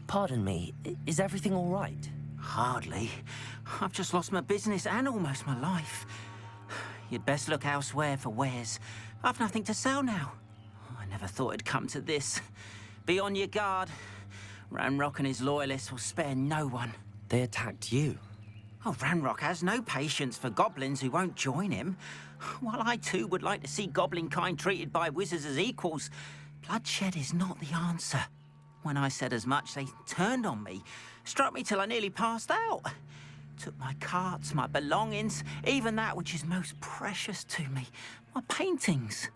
Pardon me, is everything all right? Hardly. I've just lost my business and almost my life. You'd best look elsewhere for wares. I've nothing to sell now. I never thought it'd come to this. Be on your guard. Ranrock and his loyalists will spare no one. They attacked you? Oh, Ranrock has no patience for goblins who won't join him. While I too would like to see goblin kind treated by wizards as equals, bloodshed is not the answer. When I said as much, they turned on me, struck me till I nearly passed out. Took my carts, my belongings, even that which is most precious to me, my paintings.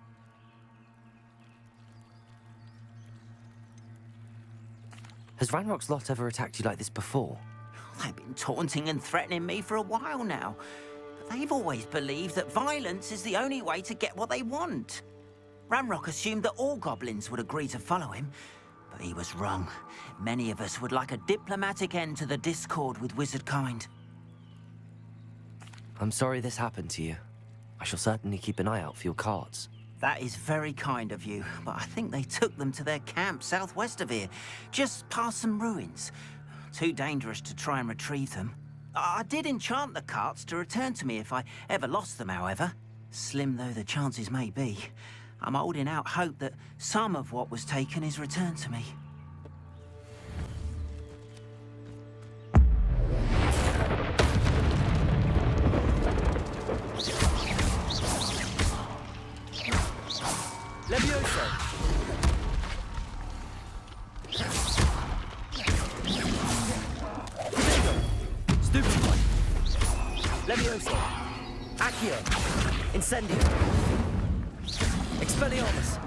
Has Ranrock's lot ever attacked you like this before? They've been taunting and threatening me for a while now. But they've always believed that violence is the only way to get what they want. Ranrock assumed that all goblins would agree to follow him, but he was wrong. Many of us would like a diplomatic end to the discord with wizard kind. I'm sorry this happened to you. I shall certainly keep an eye out for your carts. That is very kind of you, but I think they took them to their camp southwest of here, just past some ruins. Too dangerous to try and retrieve them. I did enchant the carts to return to me if I ever lost them, however. Slim though the chances may be, I'm holding out hope that some of what was taken is returned to me. Levioso! Stupefy! Levioso! Accio! Incendio! Expelliarmus!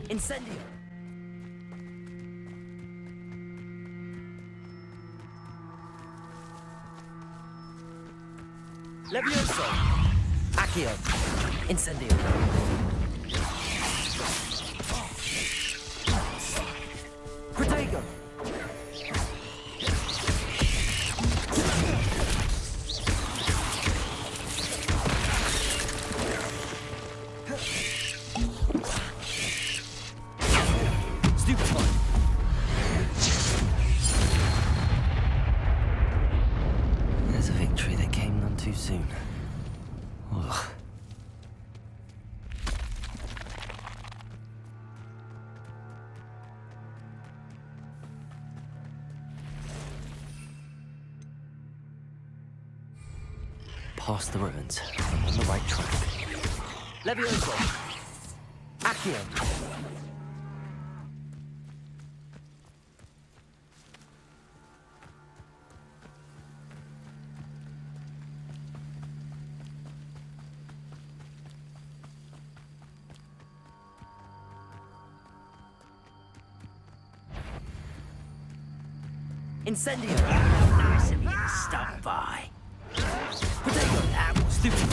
Incendio! Levioso! Accio! Incendio! Protego! Stupefy! There's a victory that came none too soon. Ugh. Past the ruins. I'm on the right track. Levioso! Accio! Incendio! Nice of you to stop by. Protego! That was Stupefy!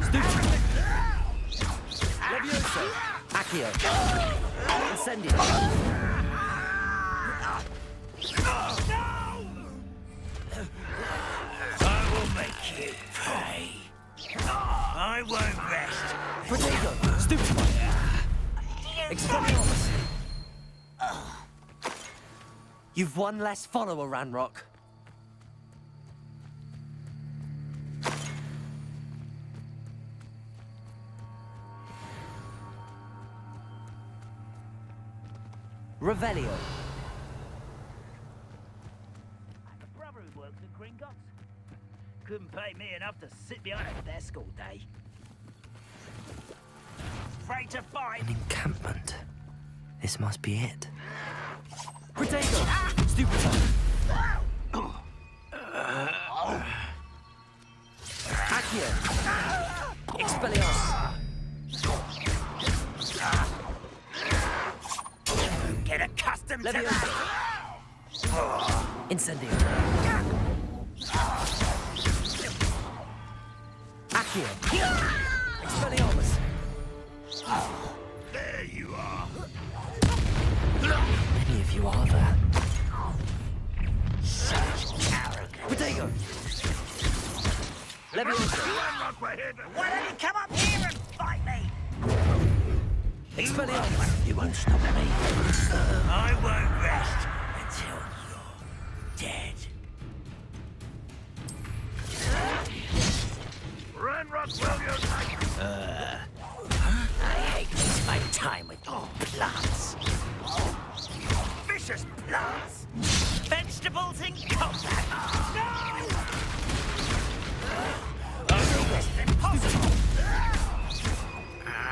Stupefy! Levioso! Accio! Incendio! I will make you pay. I won't rest. Protego! Stupefy! Expelliarmus! You've one less follower, Ranrock. Revelio. I have a brother who works at Gringotts. Couldn't pay me enough to sit behind a desk all day. Afraid to fight. An encampment. This must be it. Protego! Stupefy! Accio! Expelliarmus! Get accustomed to Levioso! that. Incendio! Accio! Expelliarmus! There you are. Many of you are there. Such arrogance. Potato! Leviosa! Why don't you come up here and fight me? Expelliarmus! You won't stop me. I won't rest until you're dead. I hate to spend time with your plants. Vicious plants. Vegetables in combat. No! It's impossible.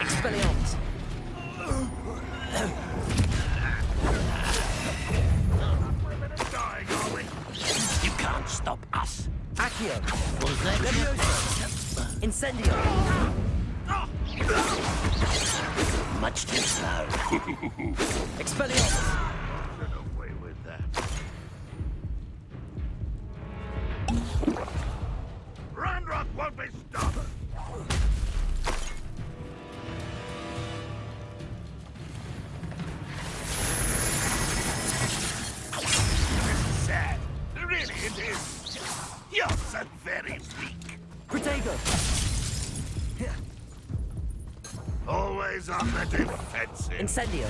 Expelliarmus! You can't stop us. Accio! Was Leviosa! Incendio! much too slow? Expelliarmus! Get away with that. Ranrock won't be stopped. It's sad. Really, it is. You're so very weak. Protego! Always on the defensive. Incendio!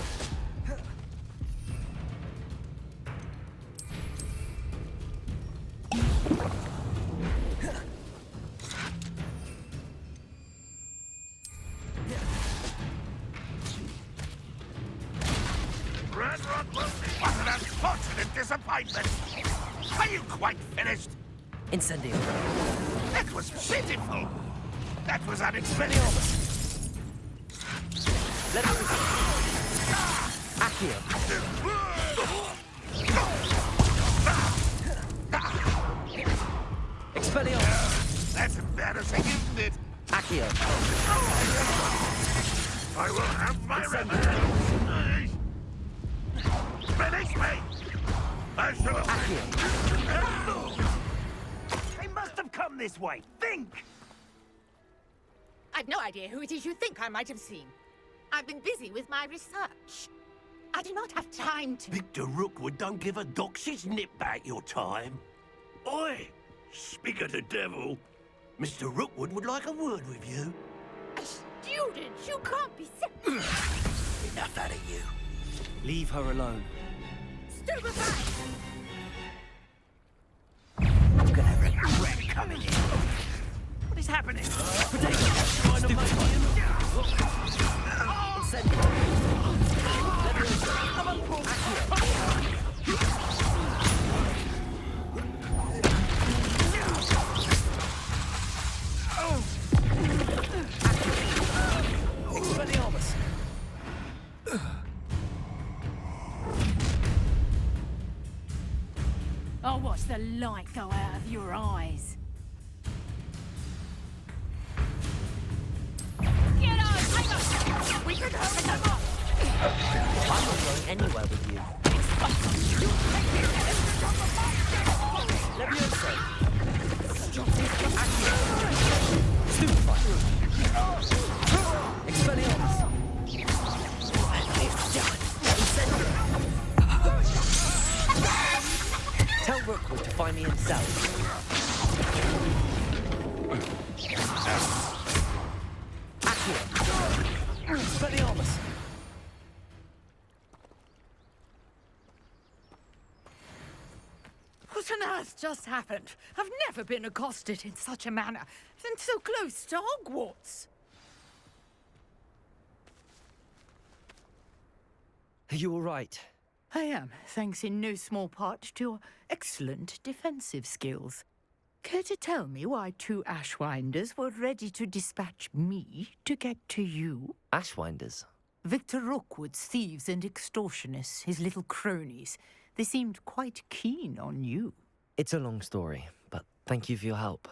Ranrock will be what an unfortunate disappointment. Are you quite finished? Incendio! That was pitiful. That was unexpected. Expelliarmus! Leviosa! Accio! Expelliarmus! That's embarrassing, isn't it? Accio! I will have my revenge. Finish me! I shall Accio! They must have come this way. Think! I've no idea who it is you think I might have seen. I've been busy with my research. I do not have time to... Victor Rookwood don't give a doxy's nip back your time. Oi! Speak of the devil. Mr. Rookwood would like a word with you. A student? You can't be so... Enough out of you. Leave her alone. Stupefy! I'm gonna regret coming in. What is happening? Trying to make me... Incendio! Leviosa! Accio! Expelliarmus! I'll watch the light go out of your eyes. Get on! Take us! We can hurry them up! I'm not going anywhere with you. Leviosa! Accio! Stupefy! Expelliarmus! Incendio! Tell Rookwood to find me himself. Accio! Expelliarmus! What on earth just happened? I've never been accosted in such a manner, and so close to Hogwarts. Are you all right? I am, thanks in no small part to your excellent defensive skills. Care to tell me why two Ashwinders were ready to dispatch me to get to you? Ashwinders? Victor Rookwood's thieves and extortionists, his little cronies. They seemed quite keen on you. It's a long story, but thank you for your help.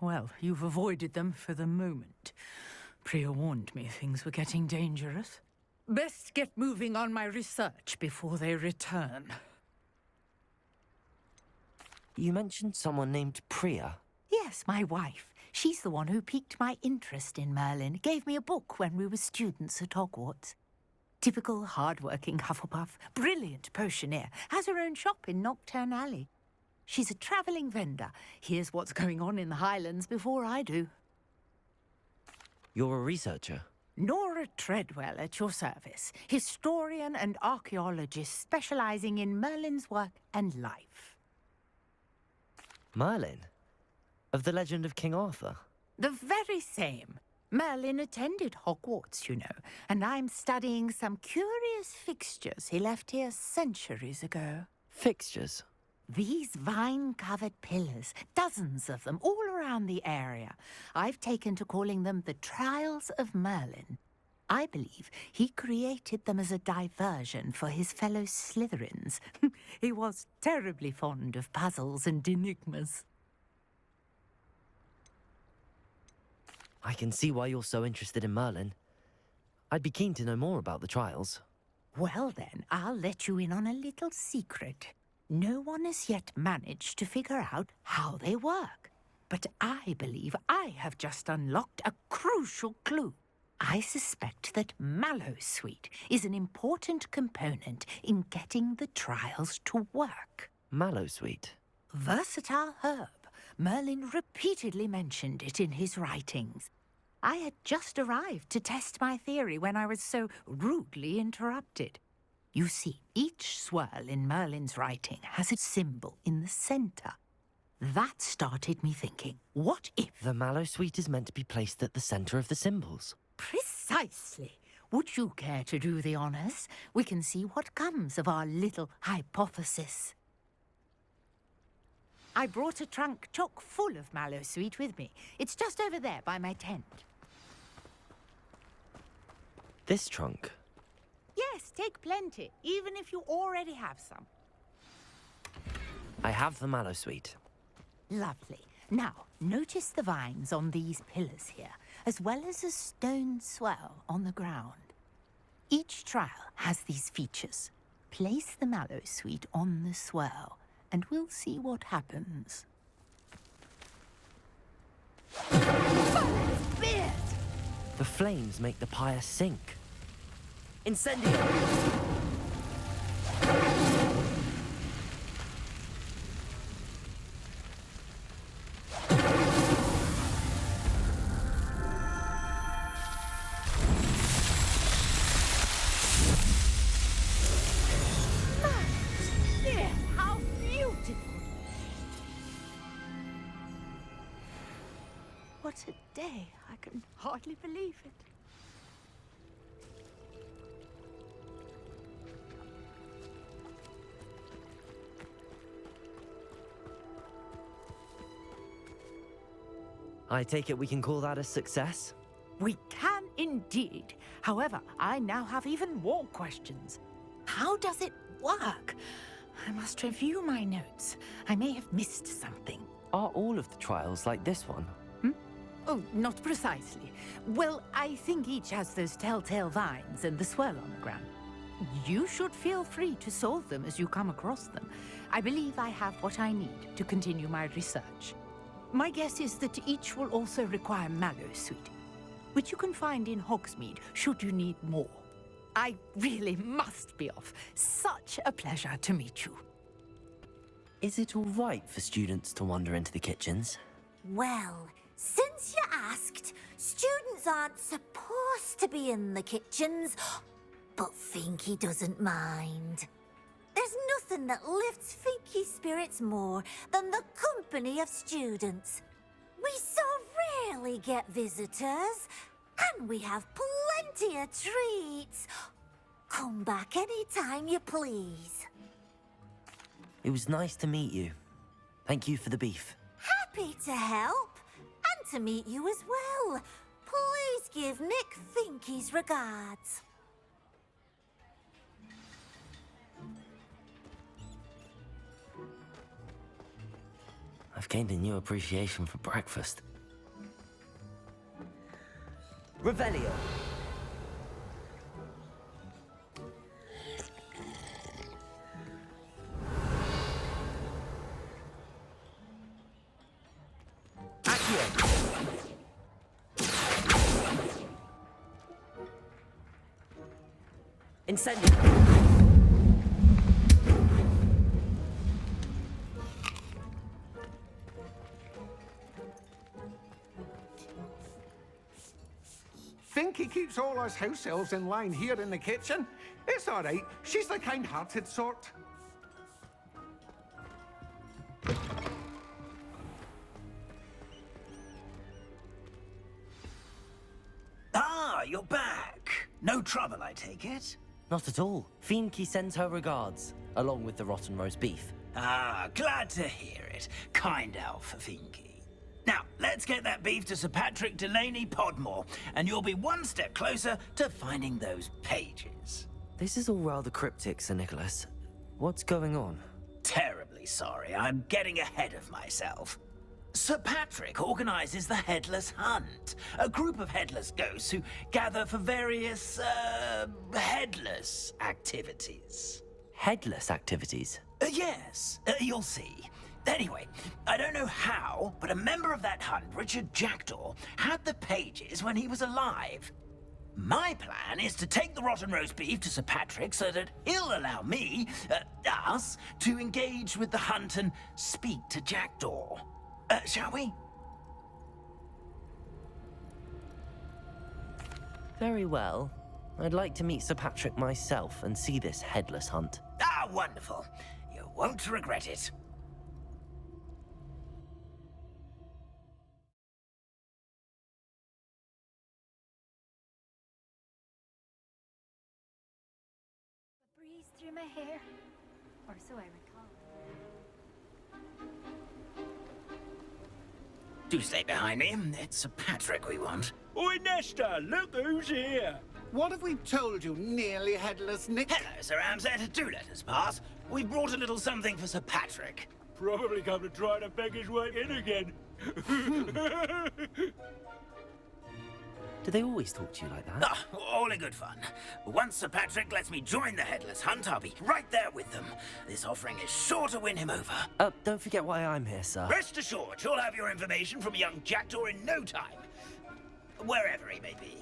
Well, you've avoided them for the moment. Priya warned me things were getting dangerous. Best get moving on my research before they return. You mentioned someone named Priya. Yes, my wife. She's the one who piqued my interest in Merlin, gave me a book when we were students at Hogwarts. Typical hard-working Hufflepuff, brilliant potioneer, has her own shop in Nocturne Alley. She's a travelling vendor, hears what's going on in the Highlands before I do. You're a researcher? Nora Treadwell at your service, historian and archaeologist specialising in Merlin's work and life. Merlin? Of the legend of King Arthur? The very same. Merlin attended Hogwarts, you know, and I'm studying some curious fixtures he left here centuries ago. Fixtures? These vine-covered pillars, dozens of them, all around the area. I've taken to calling them the Trials of Merlin. I believe he created them as a diversion for his fellow Slytherins. He was terribly fond of puzzles and enigmas. I can see why you're so interested in Merlin. I'd be keen to know more about the trials. Well then, I'll let you in on a little secret. No one has yet managed to figure out how they work. But I believe I have just unlocked a crucial clue. I suspect that Mallowsweet is an important component in getting the trials to work. Mallowsweet? Versatile herb. Merlin repeatedly mentioned it in his writings. I had just arrived to test my theory when I was so rudely interrupted. You see, each swirl in Merlin's writing has a symbol in the centre. That started me thinking, what if... The Mallowsweet is meant to be placed at the centre of the symbols. Precisely. Would you care to do the honours? We can see what comes of our little hypothesis. I brought a trunk chock full of Mallowsweet with me. It's just over there by my tent. This trunk? Yes, take plenty, even if you already have some. I have the Mallowsweet. Lovely. Now, notice the vines on these pillars here, as well as a stone swell on the ground. Each trial has these features. Place the Mallowsweet on the swell, and we'll see what happens. Beard! The flames make the pyre sink. Incendio! How beautiful! What a day! I can hardly believe it. I take it we can call that a success? We can indeed. However, I now have even more questions. How does it work? I must review my notes. I may have missed something. Are all of the trials like this one? Oh, not precisely. Well, I think each has those telltale vines and the swirl on the ground. You should feel free to solve them as you come across them. I believe I have what I need to continue my research. My guess is that each will also require Mallowsweet, which you can find in Hogsmeade should you need more. I really must be off. Such a pleasure to meet you. Is it all right for students to wander into the kitchens? Well, since you asked, students aren't supposed to be in the kitchens, but Finky doesn't mind. There's nothing that lifts Finky's spirits more than the company of students. We so rarely get visitors, and we have plenty of treats. Come back any time you please. It was nice to meet you. Thank you for the beef. Happy to help, and to meet you as well. Please give Nick Finky's regards. I've gained a new appreciation for breakfast. Revelio! Accio! Incendio! Think he keeps all us house elves in line here in the kitchen? It's all right. She's the kind-hearted sort. Ah, you're back. No trouble, I take it? Not at all. Fienke sends her regards, along with the rotten roast beef. Ah, glad to hear it. Kind elf, Finky. Now, let's get that beef to Sir Patrick Delaney Podmore, and you'll be one step closer to finding those pages. This is all rather cryptic, Sir Nicholas. What's going on? Terribly sorry, I'm getting ahead of myself. Sir Patrick organizes the Headless Hunt, a group of headless ghosts who gather for various, headless activities. Headless activities? Yes, you'll see. Anyway, I don't know how, but a member of that hunt, Richard Jackdaw, had the pages when he was alive. My plan is to take the rotten roast beef to Sir Patrick so that he'll allow me, us, to engage with the hunt and speak to Jackdaw. Shall we? Very well. I'd like to meet Sir Patrick myself and see this headless hunt. Ah, wonderful. You won't regret it. Breeze through my hair, or so I recall. Do stay behind me. It's Sir Patrick we want. Oi, Nesta, look who's here. What have we told you, nearly headless Nick? Hello, Sir Amset. Do let us pass. We brought a little something for Sir Patrick. Probably come to try to beg his way in again. Do they always talk to you like that? Ah, all in good fun. Once Sir Patrick lets me join the Headless Hunt, I'll be right there with them. This offering is sure to win him over. Don't forget why I'm here, sir. Rest assured, you'll have your information from young Jackdaw in no time. Wherever he may be.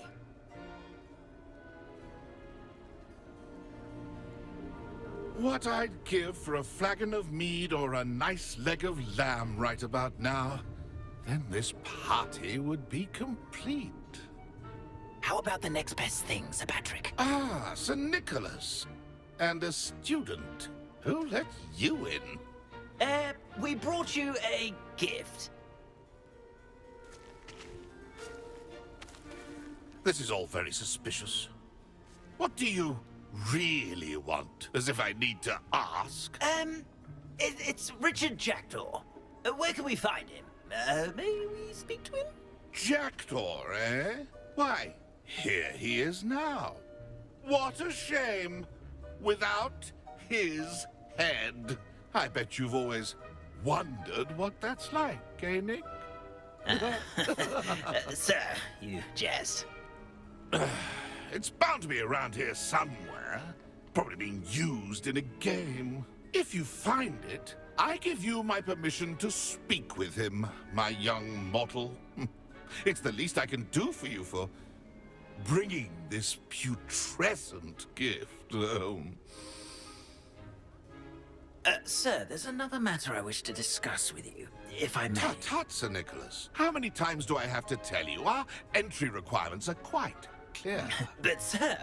What I'd give for a flagon of mead or a nice leg of lamb right about now. Then this party would be complete. How about the next best thing, Sir Patrick? Ah, Sir Nicholas. And a student. Who let you in? We brought you a gift. This is all very suspicious. What do you really want? As if I need to ask. It's Richard Jackdaw. Where can we find him? May we speak to him? Jackdaw, eh? Why, here he is now. What a shame. Without his head. I bet you've always wondered what that's like, eh, Nick? Sir, you jest. It's bound to be around here somewhere. Probably being used in a game. If you find it, I give you my permission to speak with him, my young mortal. It's the least I can do for you for bringing this putrescent gift home. Sir, there's another matter I wish to discuss with you, if I may. Tut, tut, Sir Nicholas. How many times do I have to tell you? Our entry requirements are quite clear. But, sir,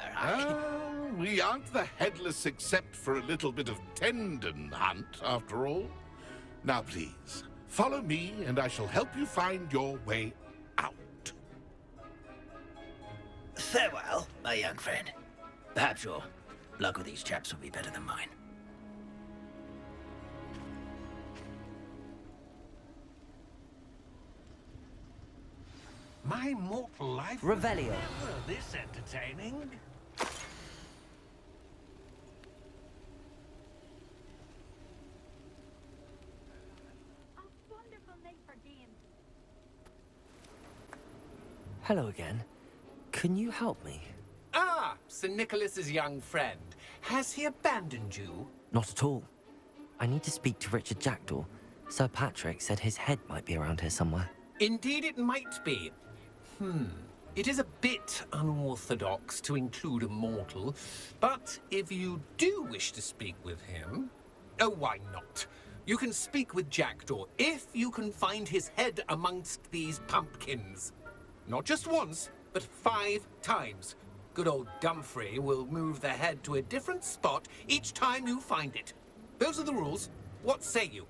We aren't the headless except for a little bit of tendon hunt, after all. Now, please, follow me, and I shall help you find your way out. Farewell, my young friend. Perhaps your luck with these chaps will be better than mine. My mortal life... Revelio. Never this entertaining. A wonderful night for games. Hello again. Can you help me? Ah, Sir Nicholas's young friend. Has he abandoned you? Not at all. I need to speak to Richard Jackdaw. Sir Patrick said his head might be around here somewhere. Indeed it might be. It is a bit unorthodox to include a mortal, but if you do wish to speak with him, oh, why not? You can speak with Jackdaw if you can find his head amongst these pumpkins. Not just once, but 5 times. Good old Dumfrey will move the head to a different spot each time you find it. Those are the rules. What say you?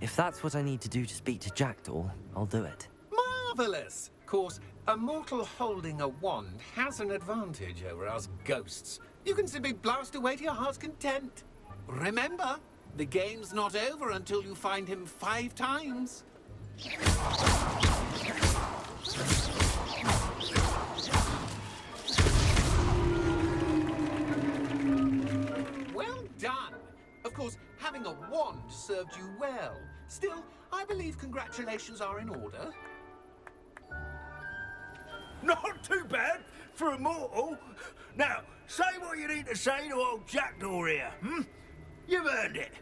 If that's what I need to do to speak to Jackdaw, I'll do it. Marvelous! Of course, a mortal holding a wand has an advantage over us ghosts. You can simply blast away to your heart's content. Remember, the game's not over until you find him 5 times. Well done! Of course, having a wand served you well. Still, I believe congratulations are in order. Not too bad for a mortal. Now, say what you need to say to old Jackdaw here, hmm? You've earned it.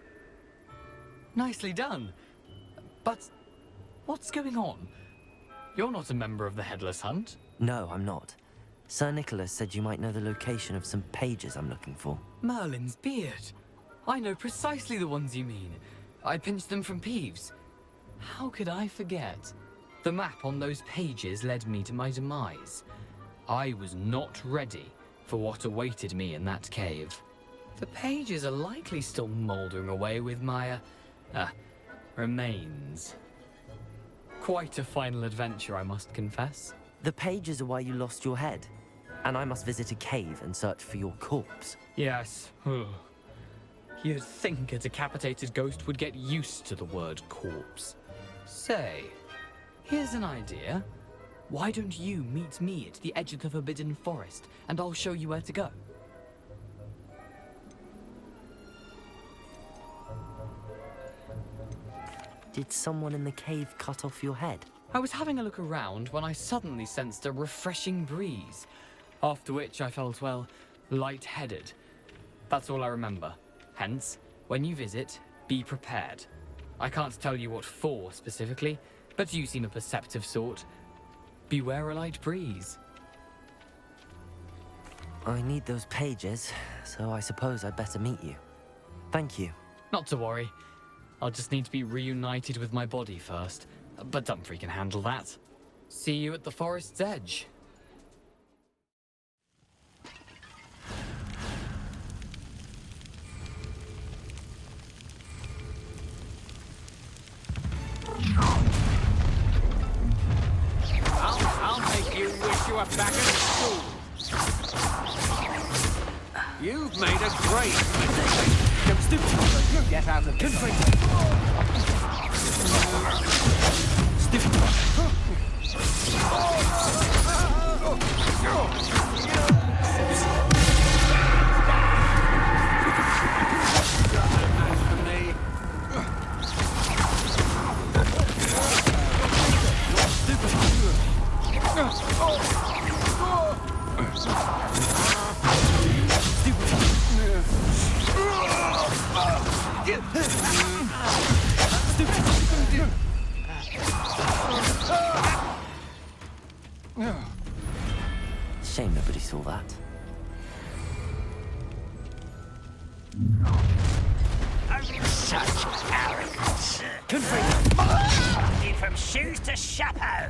Nicely done. But what's going on? You're not a member of the Headless Hunt. No, I'm not. Sir Nicholas said you might know the location of some pages I'm looking for. Merlin's beard. I know precisely the ones you mean. I pinched them from Peeves. How could I forget? The map on those pages led me to my demise. I was not ready for what awaited me in that cave. The pages are likely still mouldering away with my, remains. Quite a final adventure, I must confess. The pages are why you lost your head, and I must visit a cave and search for your corpse. Yes. You'd think a decapitated ghost would get used to the word corpse. Say, here's an idea. Why don't you meet me at the edge of the Forbidden Forest, and I'll show you where to go? Did someone in the cave cut off your head? I was having a look around when I suddenly sensed a refreshing breeze, after which I felt, well, lightheaded. That's all I remember. Hence, when you visit, be prepared. I can't tell you what for specifically, but you seem a perceptive sort. Beware a light breeze. I need those pages, so I suppose I'd better meet you. Thank you. Not to worry. I'll just need to be reunited with my body first. But Dumfrey can handle that. See you at the forest's edge. I'll make you wish you were back at school. You've made a great mistake. Don't stupid. Get out of this. Shame nobody saw that. Such arrogance. From shoes to chapeau.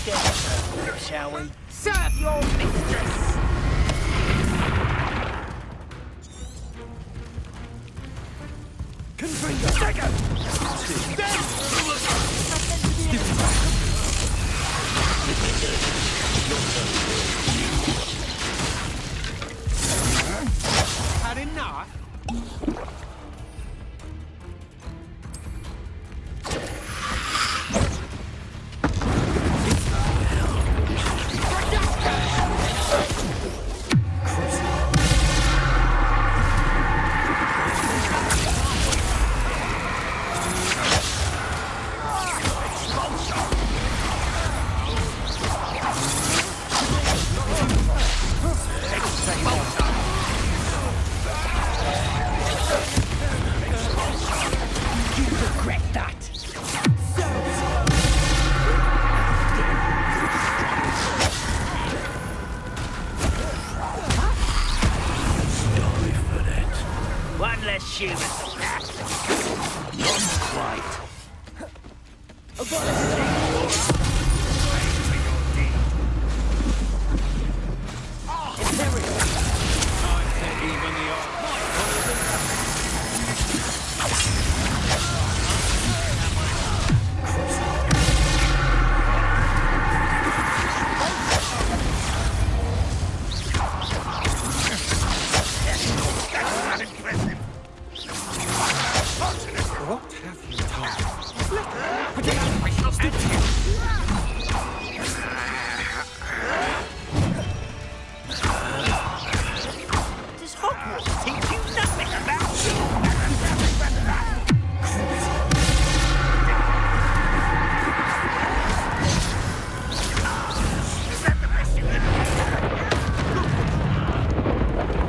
Let's get it, shall we? Serve your mistress! Had enough? One less human. Not quite. What have you done? Does Hogwarts teach you nothing about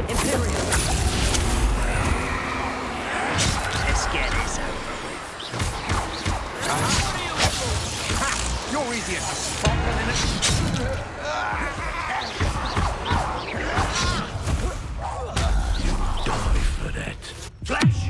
Imperial. Let's get this over with. You're easier to spot than in Die for that. Flash!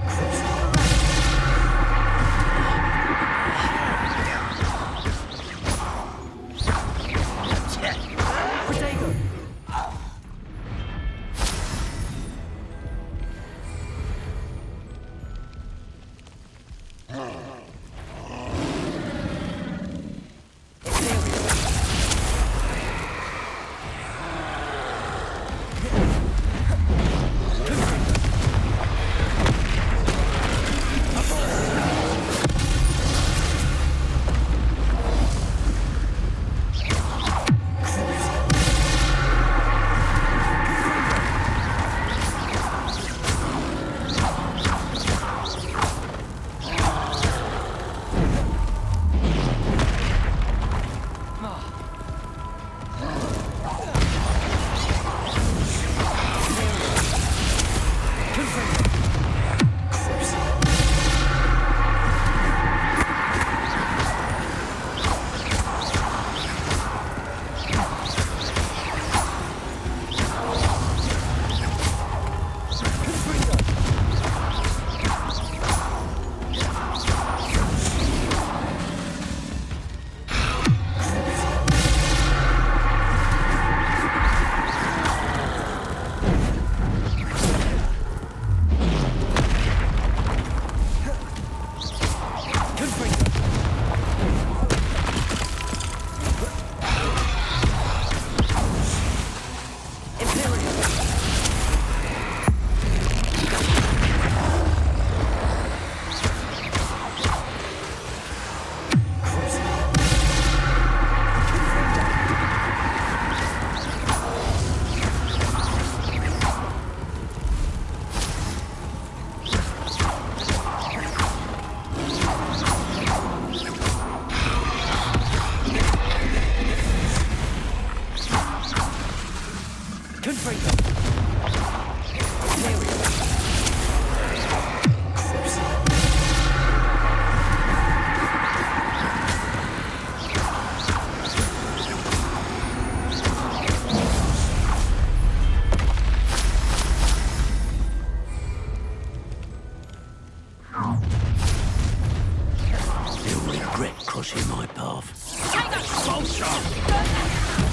You'll regret crossing my path. Vulture!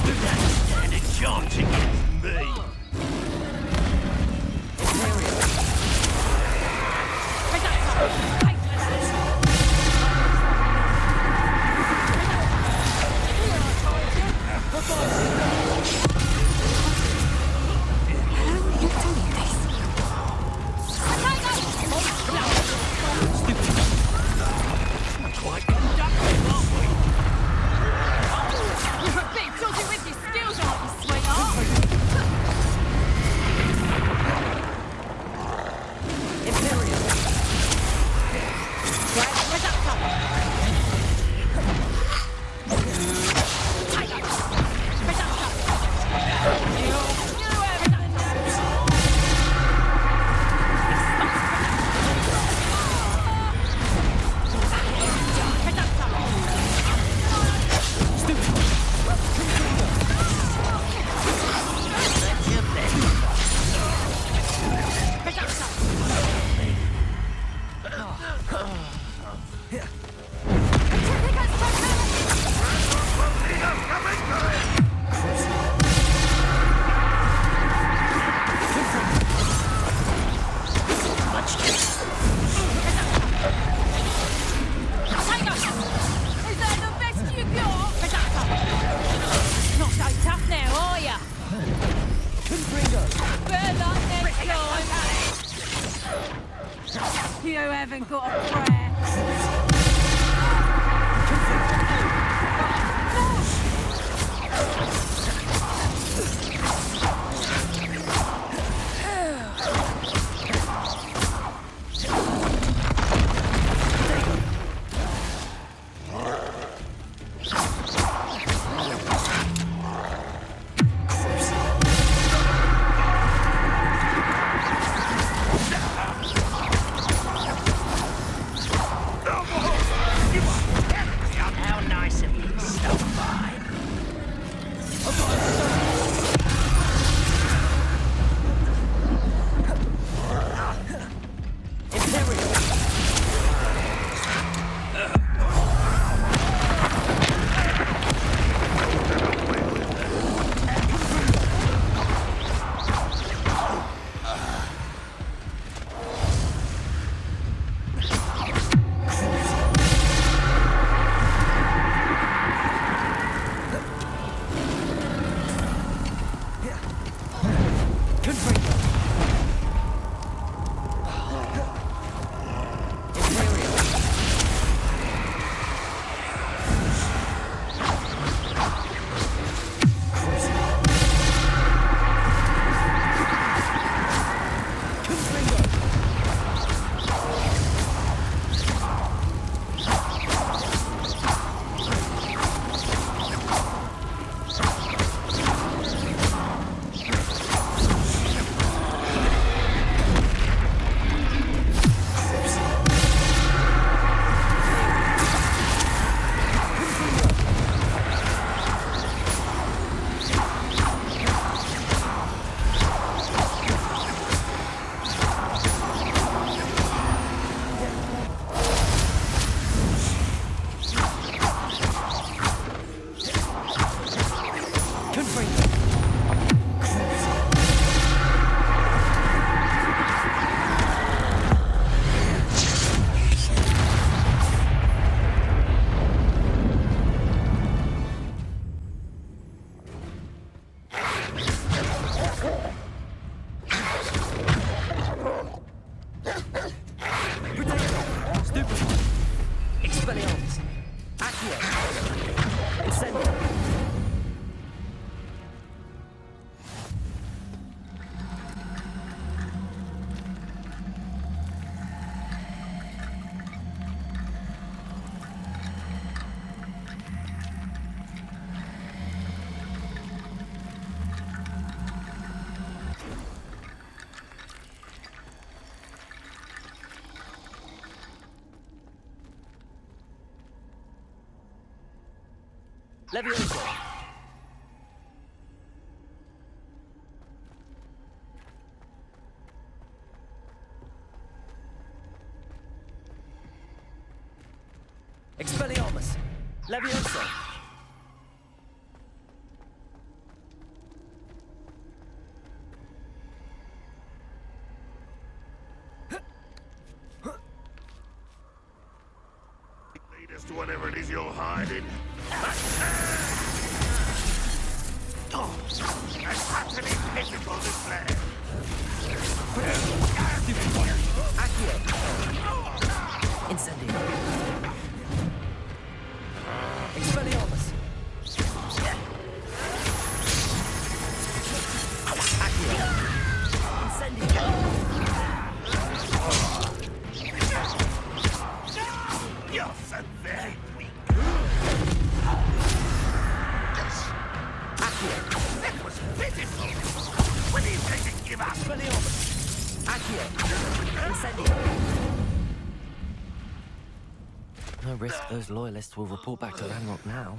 Do that stand a chance against me? Quite conductive, aren't we? You're a bit dodgy with your skills, aren't you, sweetheart? Imperial. Is that the best you got? Not so tough now, are ya? Better luck next time. You haven't got a prayer. How nice of you to stop by. Expelliarmus. Accio. Incendio. Levioso. Expelliarmus. Levioso. whatever it is you're hiding. Oh, that's utterly pitiful, this land. Incendio. Expelliarmus. Accio. Incendio. You're so very weak. That was pitiful. When are you going to give up? Expelliarmus. Accio. Incendio. No risk those loyalists will report back to Ranrock now.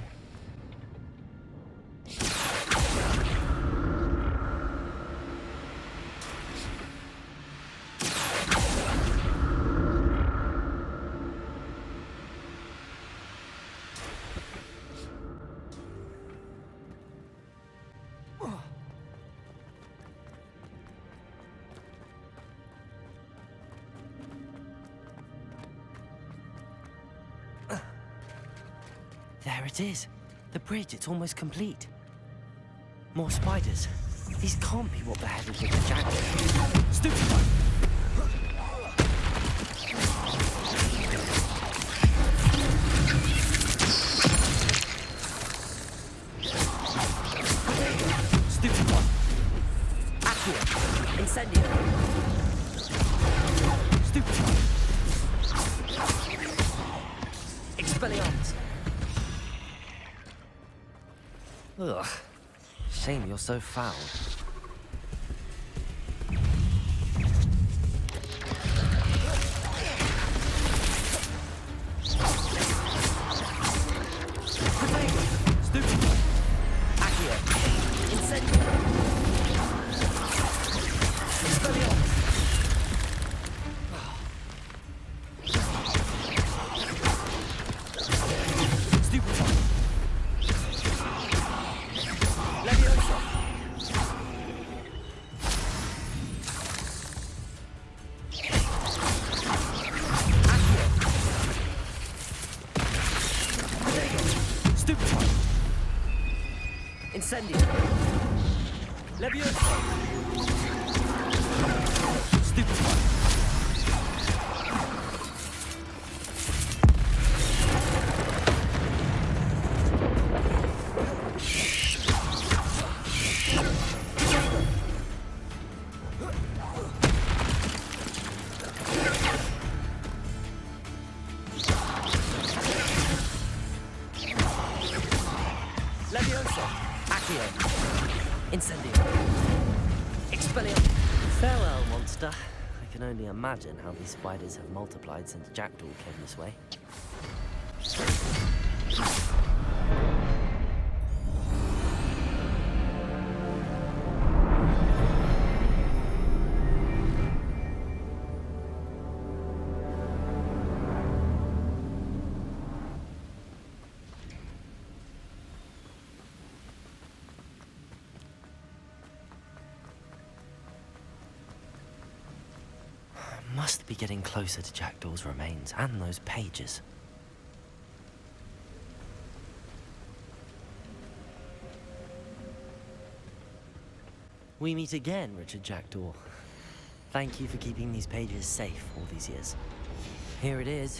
There it is. The bridge, it's almost complete. More spiders. These can't be what beheaded Richard Jackdaw. Stupid one! Stupid one! Accio! Incendio! Stupid one! Expelliarmus! Ugh. Shame you're so foul. Stupid. Accio. Incendio. Expelliarmus. Stupid one. Leviosa. Accio. Stupid one. Incendio. Leviosa. Stupid one. Leviosa. Accio. Incendio. Expelliarmus. Farewell, monster. I can only imagine how these spiders have multiplied since Jackdaw came this way. Must be getting closer to Jackdaw's remains and those pages. We meet again, Richard Jackdaw. Thank you for keeping these pages safe all these years. Here it is,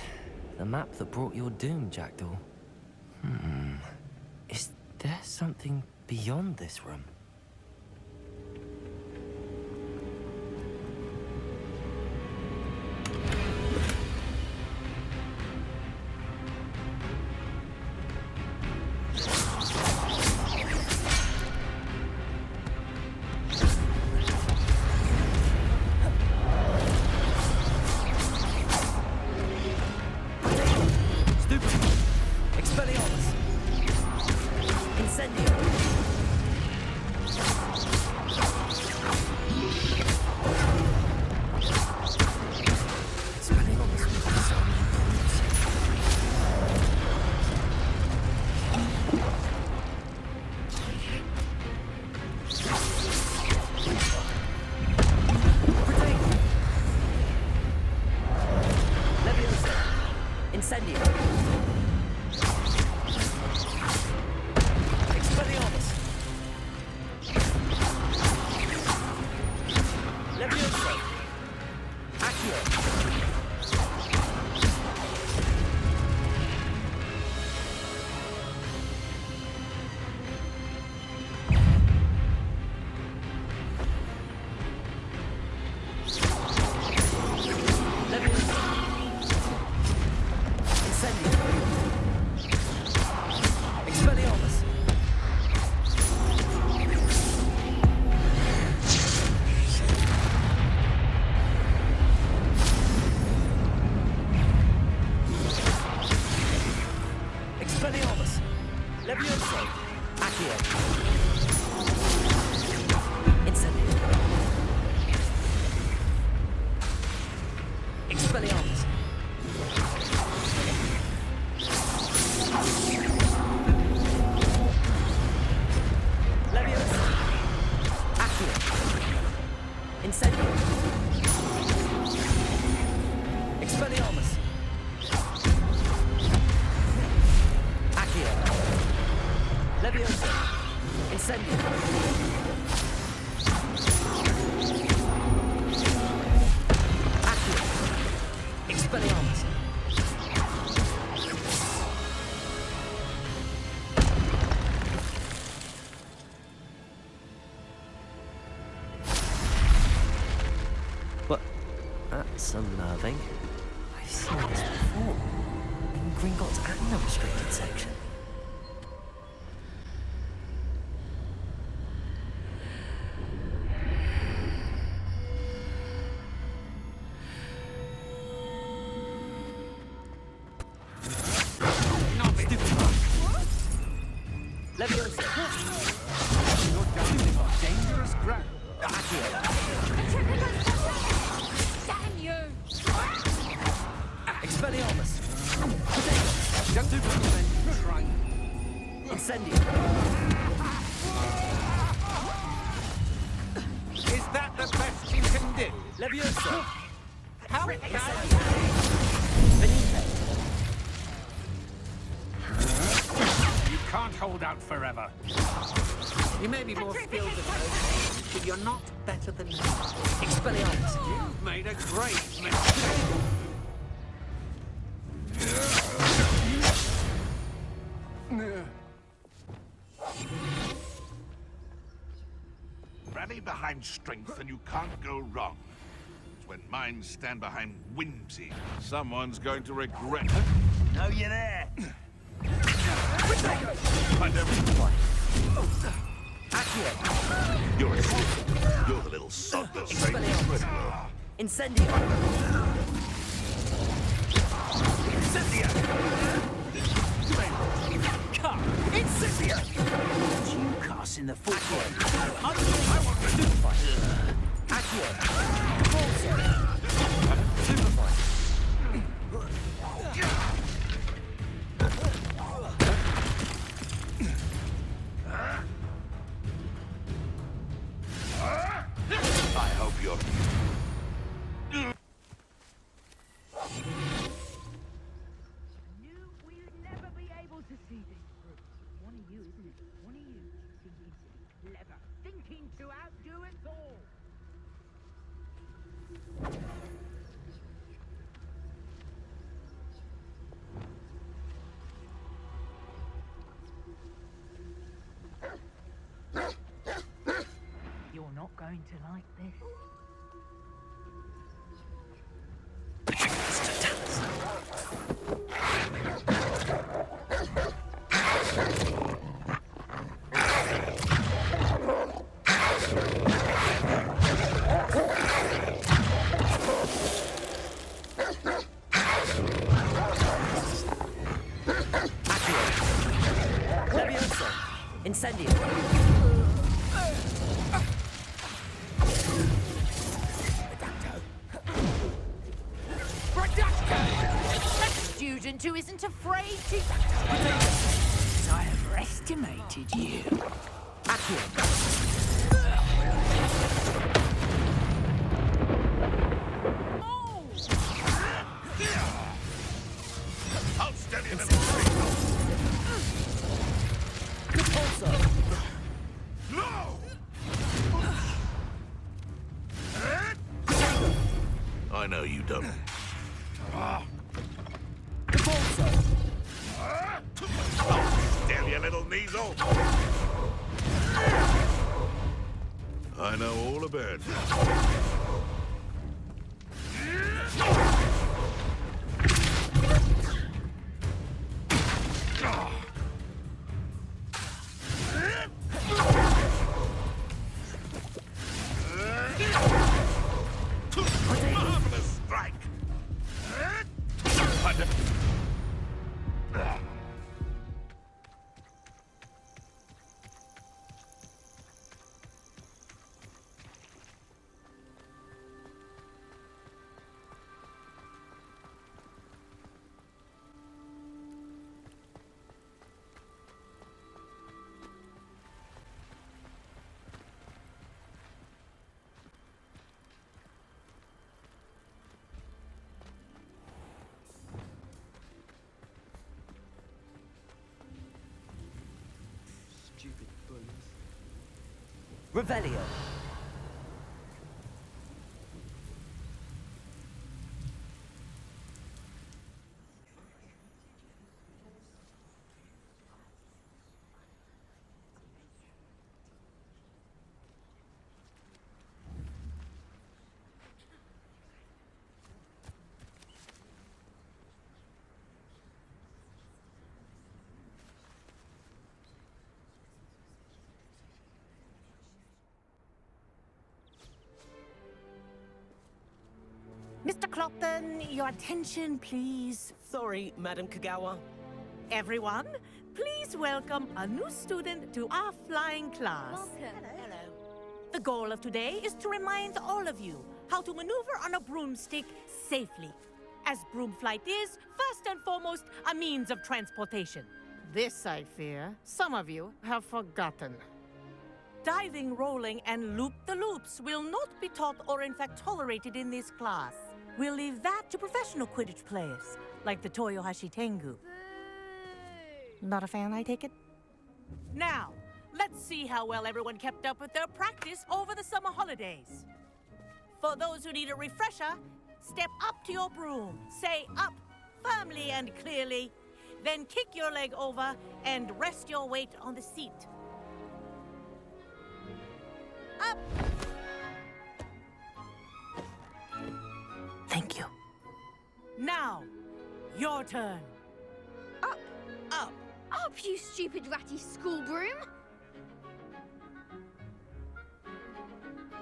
the map that brought your doom, Jackdaw. Is there something beyond this room? Expelliarmus! Incendio! Expelliarmus with so many balls. Protect! Leviosa! Incendio! That's unnerving. I've seen this before. In Gringotts and the restricted section. Dangerous ground. Damn you! Expelliarmus! Don't do try. Incendio! Is that the best you can do? Leviosa! How You can't hold out forever. You may be more skilled than most, but you're not better than me. Expelliarmus! You've made a great mistake. Rally behind strength and you can't go wrong. It's when minds stand behind whimsy. Someone's going to regret it. Know you there? Find everyone. You're a sneak. You're the little sod that's saying Expelliarmus! Incendio! Incendia! You casting the full point. I want to do I hope you're... Knew we'd never be able to see this through. One of you, isn't it? One of you thinking to be clever, thinking to outdo us all. You're not going to like this. Leviosa! Incendio! A student who isn't afraid to... I overestimated you. Outstanding little signal. No! I know you don't. Still, you little Kneasel. I know all about it. Marvelous strike. Stupid bullies. Revelio. Mr. Clopton, your attention, please. Sorry, Madam Kagawa. Everyone, please welcome a new student to our flying class. Hello. The goal of today is to remind all of you how to maneuver on a broomstick safely, as broom flight is, first and foremost, a means of transportation. This, I fear, some of you have forgotten. Diving, rolling, and loop-the-loops will not be taught or in fact tolerated in this class. We'll leave that to professional Quidditch players, like the Toyohashi Tengu. Not a fan, I take it? Now, let's see how well everyone kept up with their practice over the summer holidays. For those who need a refresher, step up to your broom, say up firmly and clearly, then kick your leg over and rest your weight on the seat. Up! Thank you. Now, your turn. Up. Up. Up, you stupid ratty school broom.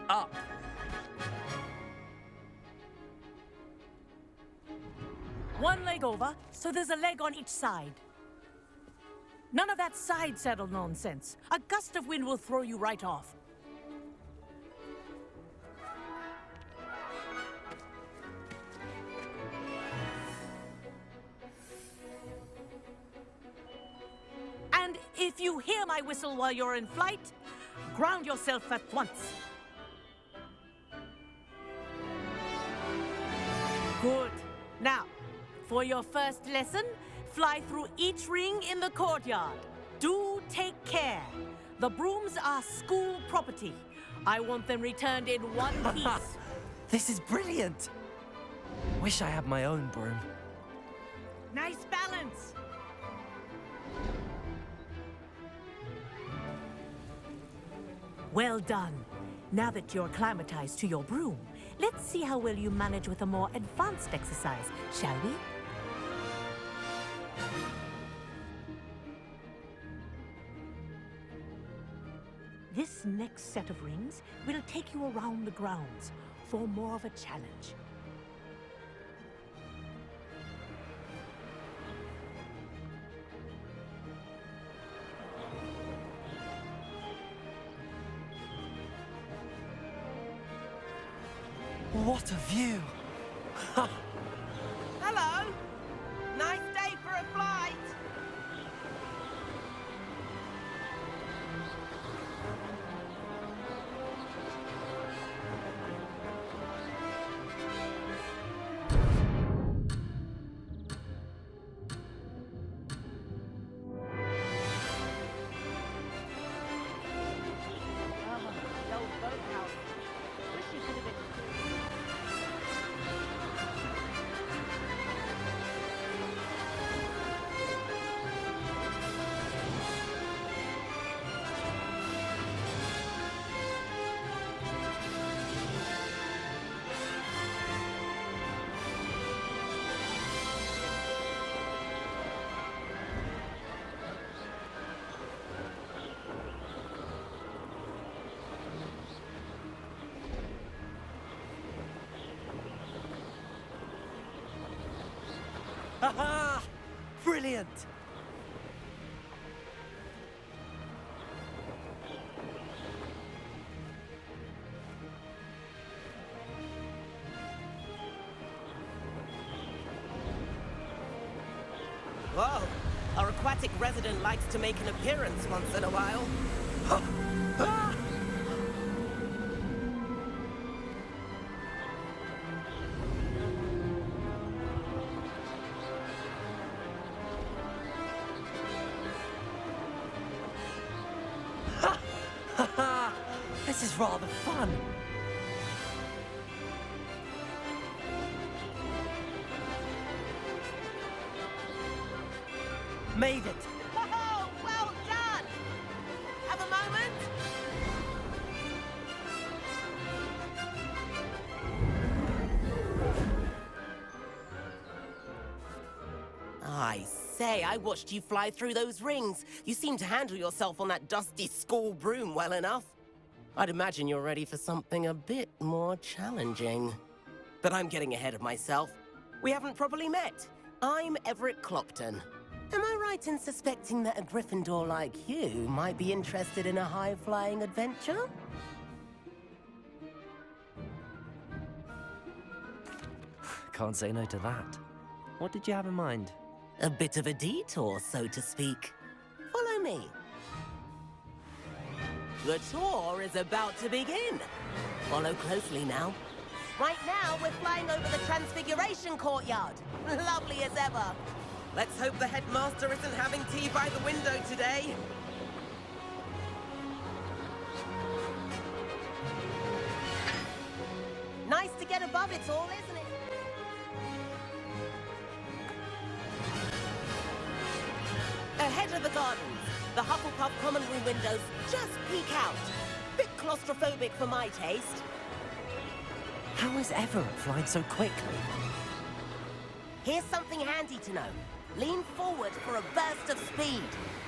Up. One leg over, so there's a leg on each side. None of that side saddle nonsense. A gust of wind will throw you right off. And if you hear my whistle while you're in flight, ground yourself at once. Good. Now, for your first lesson, fly through each ring in the courtyard. Do take care. The brooms are school property. I want them returned in one piece. This is brilliant. Wish I had my own broom. Nice balance. Well done. Now that you're acclimatized to your broom, let's see how well you manage with a more advanced exercise, shall we? This next set of rings will take you around the grounds for more of a challenge. What a view! Hello! Nice day for a flight! Ha! Brilliant! Whoa! Our aquatic resident likes to make an appearance once in a while. This is rather fun. Made it. Oh, well done! Have a moment? I say, I watched you fly through those rings. You seem to handle yourself on that dusty school broom well enough. I'd imagine you're ready for something a bit more challenging. But I'm getting ahead of myself. We haven't properly met. I'm Everett Clopton. Am I right in suspecting that a Gryffindor like you might be interested in a high-flying adventure? Can't say no to that. What did you have in mind? A bit of a detour, so to speak. Follow me. The tour is about to begin. Follow closely now. Right now, we're flying over the Transfiguration Courtyard. Lovely as ever. Let's hope the headmaster isn't having tea by the window today. Nice to get above it all, isn't it? Ahead of the gardens, the Hufflepuff common room windows just peek out. Bit claustrophobic for my taste. How is Everett flying so quickly? Here's something handy to know. Lean forward for a burst of speed.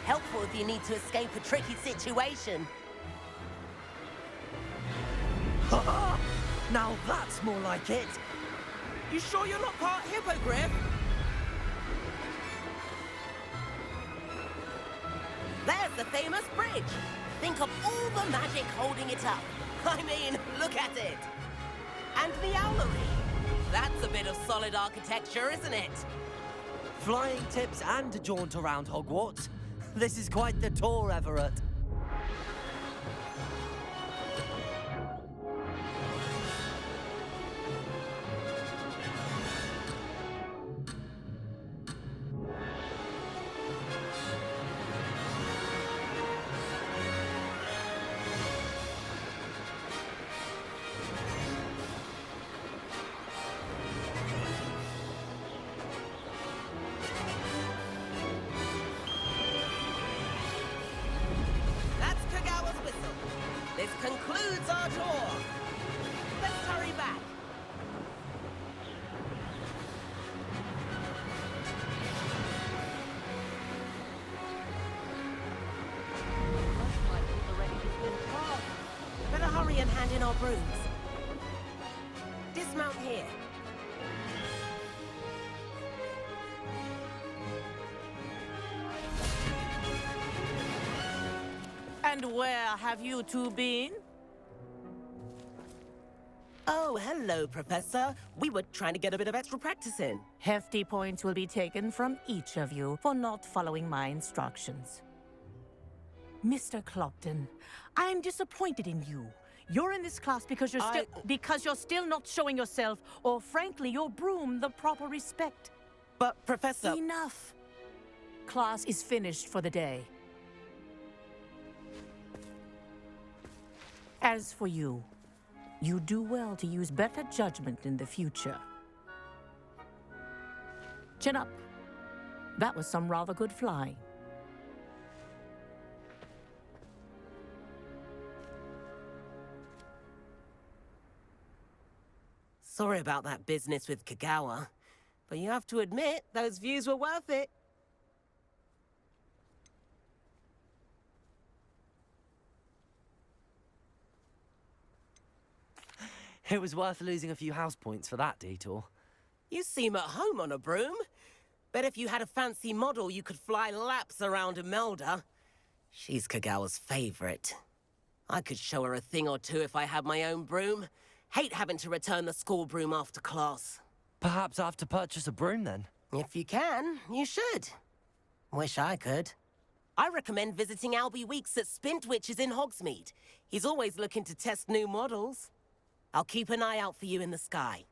Helpful if you need to escape a tricky situation. Now that's more like it. You sure you're not part hippogriff? There's the famous bridge. Think of all the magic holding it up. I mean, look at it. And the owlery. That's a bit of solid architecture, isn't it? Flying tips and a jaunt around Hogwarts. This is quite the tour, Everett. This concludes our tour. Let's hurry back. Better hurry and hand in our brooms. Dismount here. And where have you two been? Oh, hello, Professor. We were trying to get a bit of extra practice in. Hefty points will be taken from each of you for not following my instructions. Mr. Clopton, I'm disappointed in you. You're in this class because you're still not showing yourself, or frankly, your broom, the proper respect. But, Professor... Enough. Class is finished for the day. As for you, you do well to use better judgment in the future. Chin up. That was some rather good flying. Sorry about that business with Kagawa, but you have to admit, those views were worth it. It was worth losing a few house points for that detour. You seem at home on a broom. Bet if you had a fancy model, you could fly laps around Imelda. She's Kagawa's favorite. I could show her a thing or two if I had my own broom. Hate having to return the school broom after class. Perhaps I have to purchase a broom then. If you can, you should. Wish I could. I recommend visiting Albie Weeks at Spintwitches in Hogsmeade. He's always looking to test new models. I'll keep an eye out for you in the sky.